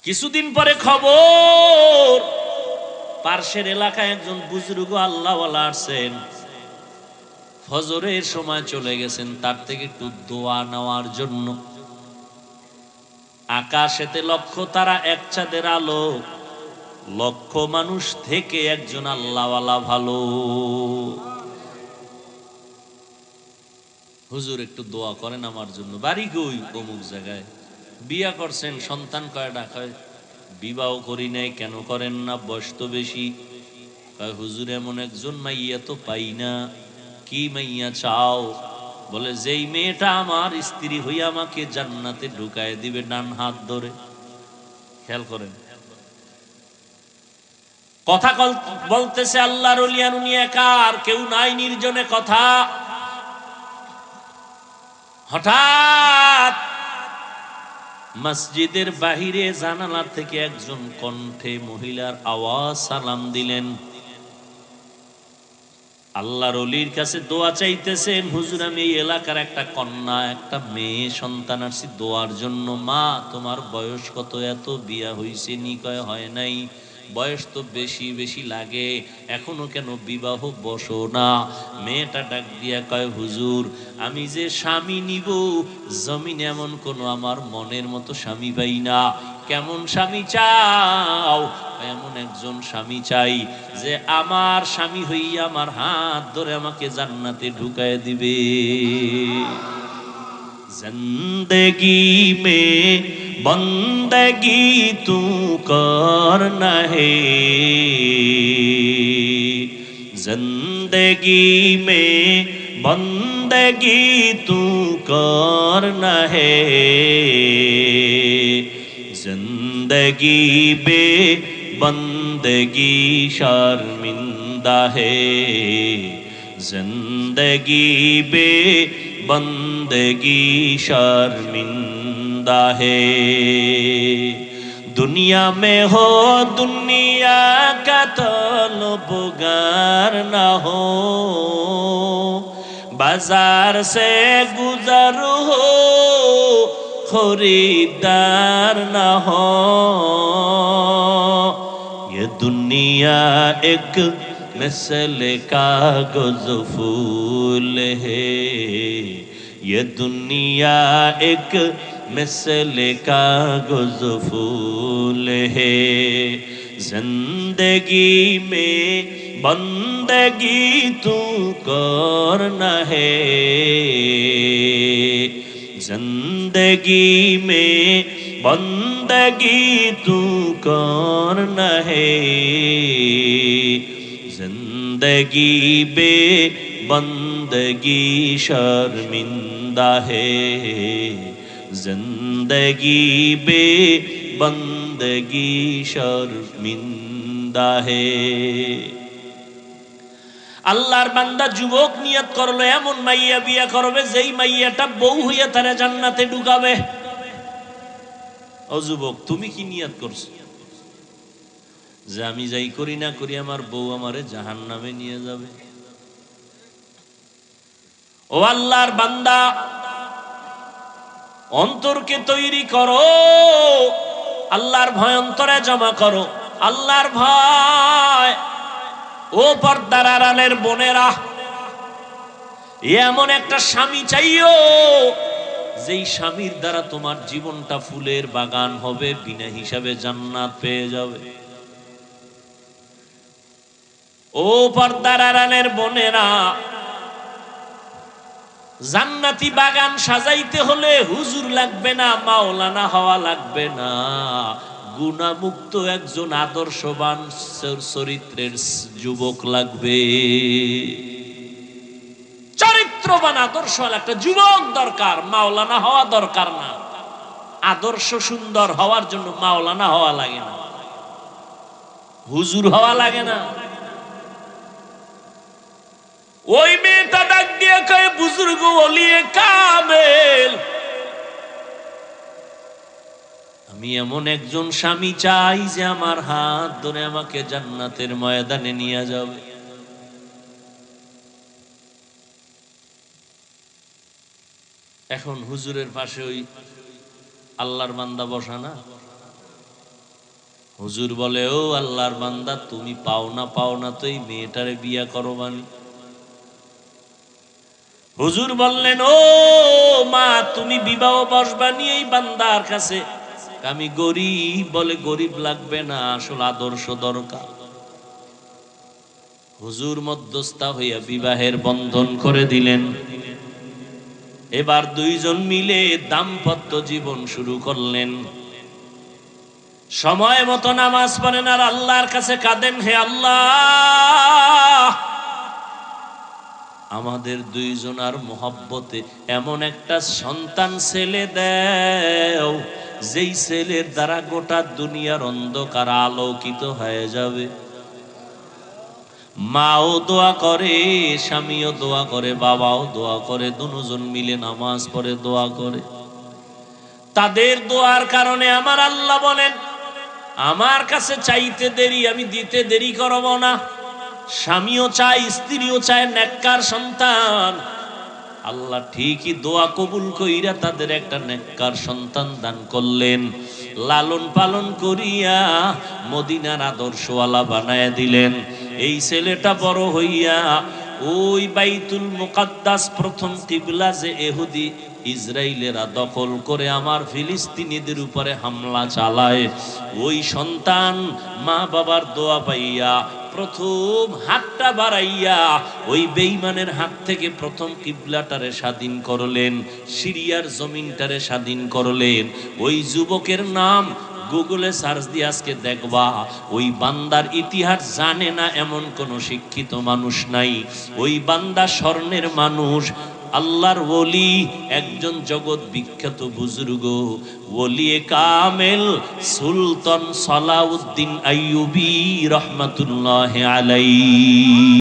কিছুদিন পরে খবর, পার্শ্বের এলাকায় একজন বুজুর্গ আল্লাহওয়ালা আসছেন, ফজরের সময় চলে গেছেন তার থেকে একটু দোয়া নেওয়ার জন্য। আকাশেতে লক্ষ তারা, এক চাঁদের আলো, লক্ষ মানুষ থেকে একজন আল্লাহওয়ালা ভালো। হুজুর একটু দোয়া করেন আমার জন্য। বাড়ি কই? অমুক জায়গায়। বিয়া করছেন, সন্তান কয়টা? কয় বিবাহ করি নাই। কেন করেন না? বয়স তো বেশি। কয় হুজুর এমন একজন মাইয়া তো পাই না। কি মাইয়া চাও? বলে যেই মেয়েটা আমার স্ত্রী হইয়া আমাকে জান্নাতে ঢুকায় দিবে ডান হাত ধরে। খেয়াল করেন কথা বলতেছে আল্লাহর ওলিয়ান, উনি একা, আর কেউ নাই, নির্জনে কথা। হঠাৎ মসজিদের বাহিরে জানালা থেকে একজন কণ্ঠে মহিলার আওয়াজ সালাম দিলেন। আল্লাহর ওলির কাছে দোয়া চাইতেছেন, হুজুর আমি এই এলাকার একটা কন্যা, একটা মেয়ে সন্তান আসছি দোয়ার জন্য। মা তোমার বয়স কত? এত বিয়া হইছে নি? কয় হয় নাই। বয়স তো বেশি বেশি লাগে, এখনো কেন বিবাহ বসো না? মেয়েটা ডাক দিয়া কয় হুজুর আমি যে স্বামী নিব, জমিনে এমন কোনো আমার মনের মতো স্বামী পাই না। কেমন স্বামী চাও? এমন একজন স্বামী চাই যে আমার স্বামী হইয়া আমার হাত ধরে আমাকে জান্নাতে ঢুকায় দিবে। জিন্দগি মে বন্দগি তু করনা হে, জিন্দগি মে বন্দগি তু করনা হে, जिंदगी बे बंदगी शर्मिंदा है, जिंदगी बे बंदगी शर्मिंदा है। दुनिया में हो दुनिया का तलबगार ना हो, बाजार से गुजर हो खरीदार ना हो। ये दुनिया एक मिसल कागज फूल है, ये दुनिया एक मिसल कागज फूल है। जिंदगी में बंदगी तू करना है, जिंदगी में बंदगी तू करना है, जिंदगी बे बंदगी शर्मिंदा है, जिंदगी बे बंदगी शर्मिंदा है। আল্লাহর বান্দা যুবক নিয়ত করলো এমন মাইয়া বিয়া করবে যেই মাইয়াটা বউ হইয়া তারা জান্নাতে ঢুকাবে। ও যুবক তুমি কি নিয়ত করছো? যে আমি যাই করি না করি আমার বউ আমারে জাহান্নামে নিয়ে যাবে। ও আল্লাহর বান্দা অন্তরকে তৈরি করো, আল্লাহর ভয় অন্তরে জমা করো। আল্লাহর ভয়। ও পর্দার আড়ালের বোনেরা, এমন একটা স্বামী চাইও যেই স্বামীর দ্বারা তোমার জীবনটা ফুলের বাগান হবে, বিনা হিসাবে জান্নাত পেয়ে যাবে। ও পর্দার আড়ালের বোনেরা, জান্নাতি বাগান সাজাইতে হলে হুজুর লাগবে না, মাওলানা হওয়া লাগবে না, গুণামুক্ত একজন আদর্শবান চরিত্রের যুবক লাগবে। চরিত্রবান আদর্শবান একটা যুবক দরকার, মাওলানা হওয়া দরকার না। আদর্শ সুন্দর হওয়ার জন্য মাওলানা হওয়া লাগে না, হুজুর হওয়া লাগে না। ওই মেয়েটা ডাক দিয়ে কয় বুজুর্গ ওলিয়ে কামেল, আমি এমন একজন স্বামী চাই যে আমার হাত ধরে আমাকে জান্নাতের ময়দানে নিয়ে যাবে। এখন হুজুরের পাশে ওই আল্লাহর বান্দা বসা না, হুজুর বলে, ও আল্লাহর বান্দা, তুমি পাও না তো এই মেয়েটারে বিয়া করো মানে? হুজুর বললেন, ও মা, তুমি বিবাহ বসবানি এই বান্দার কাছে? আমি গরিব। বলে, গরিব লাগবে না, আসল আদর্শ দরকার। হুজুর মধ্যস্থা হইয়া বিবাহের বন্ধন করে দিলেন। এবার দুইজন মিলে দাম্পত্য জীবন শুরু করলেন। সময় মতো নামাজ পড়েন আর আল্লাহর কাছে কাঁদেন, হে আল্লাহ, আমাদের দুইজনার মোহব্বতে এমন একটা সন্তান ছেলে দেও, যেই ছেলের দ্বারা গোটা দুনিয়ার অন্ধকার আলোকিত হয়ে যাবে। মাও দোয়া করে, স্বামীও দোয়া করে, বাবাও দোয়া করে, দুজন মিলে নামাজ পড়ে দোয়া করে। তাদের দোয়ার কারণে আমার আল্লাহ বলেন, আমার কাছে চাইতে দেরি, আমি দিতে দেরি করব না। স্বামীও চায়, স্ত্রীও চায় নেককার সন্তান। আল্লাহ ঠিকই দোয়া কবুল কইরা তাদের একটা নেককার সন্তান দান করলেন। লালন পালন করিয়া মদিনার আদর্শওয়ালা বানায় দিলেন। এই ছেলেটা বড় হইয়া ওই বাইতুল মুকাদ্দাস, প্রথম কিবলা যে ইহুদি ইসরায়েলেরা দখল করে আমার ফিলিস্তিনিদের উপরে হামলা চালায়, ওই সন্তান মা বাবার দোয়া পাইয়া প্রথম হাতটা বাড়াইয়া ওই বেঈমানের হাত থেকে প্রথম কিবলাটারে স্বাধীন করলেন, সিরিয়ার জমিনটারে স্বাধীন করলেন। ওই যুবকের নাম গুগলে সার্চ দিয়ে আজকে দেখবা, ওই বান্দার ইতিহাস জানে না এমন কোন শিক্ষিত মানুষ নাই। ওই বান্দা স্বর্ণের মানুষ, আল্লাহর ওলি, একজন জগৎ বিখ্যাত বুজুর্গ, ওলিয়ে কামেল সুলতান সালাউদ্দিন আইয়ুবী রহমাতুল্লাহি আলাইহি।